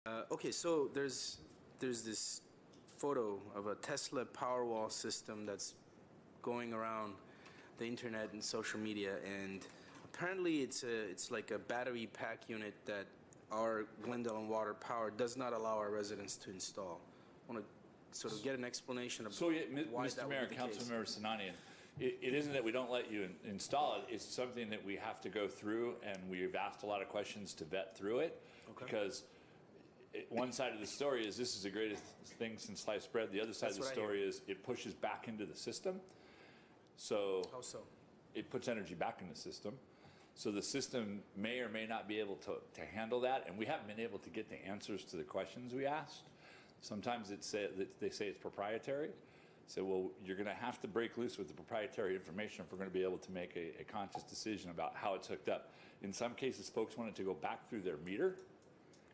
Okay, so there's this photo of a Tesla Powerwall system that's going around the internet and social media, and apparently it's like a battery pack unit that our Glendale and Water Power does not allow our residents to install. I want to sort of get an explanation of why Mr. that Mayor, would be the case. Councilmember Sinanian, it isn't that we don't let you install it. It's something that we have to go through, and we've asked a lot of questions to vet through it. Okay. Because one side of the story is this is the greatest thing since sliced bread. The other side of the story is it pushes back into the system. So, how so? It puts energy back in the system. So the system may or may not be able to handle that, and we haven't been able to get the answers to the questions we asked. Sometimes they say it's proprietary. So, well, you're going to have to break loose with the proprietary information if we're going to be able to make a conscious decision about how it's hooked up. In some cases, folks wanted to go back through their meter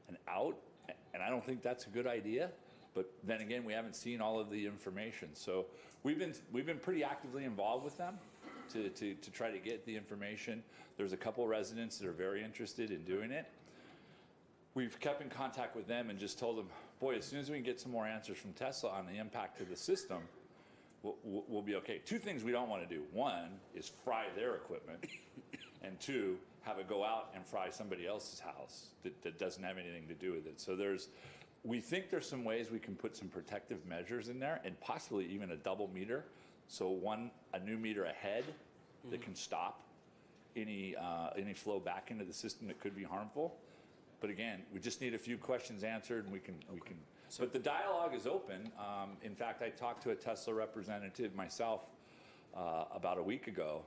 and out, and I don't think that's a good idea. But then again, we haven't seen all of the information. So we've been pretty actively involved with them to try to get the information. There's a couple residents that are very interested in doing it. We've kept in contact with them and just told them, boy, as soon as we can get some more answers from Tesla on the impact to the system, we'll be okay. Two things we don't want to do. One is fry their equipment, and two, have it go out and fry somebody else's house that doesn't have anything to do with it. So we think there's some ways we can put some protective measures in there, and possibly even a double meter. So a new meter ahead that can stop any flow back into the system that could be harmful. But again, we just need a few questions answered, and we can. But the dialogue is open. In fact, I talked to a Tesla representative myself about a week ago.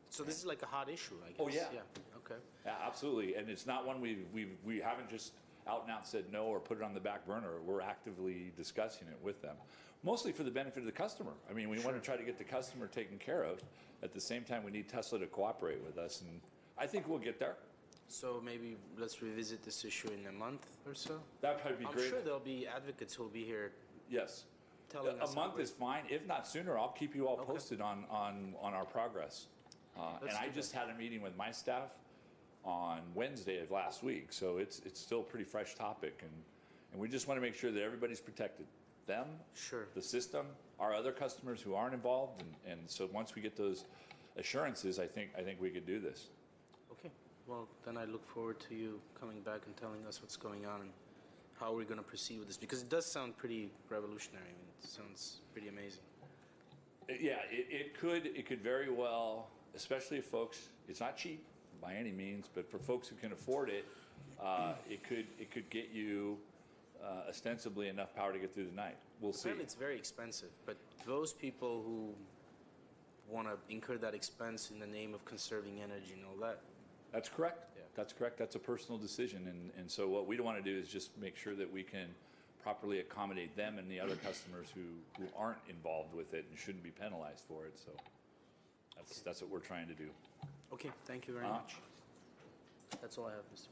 So this is like a hot issue, I guess. Oh yeah. Yeah. Okay. Yeah, absolutely. And it's not one we haven't just out and out said no or put it on the back burner. We're actively discussing it with them, mostly for the benefit of the customer. I mean, we want to try to get the customer taken care of. At the same time, we need Tesla to cooperate with us, and I think we'll get there. So maybe let's revisit this issue in a month or so? That'd probably be great. I'm sure there'll be advocates who'll be here. Yes. Telling us a month is fine. If not sooner, I'll keep you all posted on our progress. And I just had a meeting with my staff on Wednesday of last week, so it's still a pretty fresh topic, and we just want to make sure that everybody's protected. Them, sure, the system, our other customers who aren't involved, and so once we get those assurances, I think we could do this. Okay. Well, then I look forward to you coming back and telling us what's going on and how we're going to proceed with this, because it does sound pretty revolutionary. I mean, it sounds pretty amazing. Yeah, it could very well, especially if folks, it's not cheap by any means, but for folks who can afford it, it could get you ostensibly enough power to get through the night. We'll see. Apparently it's very expensive, but those people who want to incur that expense in the name of conserving energy and all that. That's correct. Yeah. That's correct. That's a personal decision, and so what we don't want to do is just make sure that we can properly accommodate them and the other customers who aren't involved with it and shouldn't be penalized for it. So that's what we're trying to do. Okay, thank you very much. That's all I have, Mr.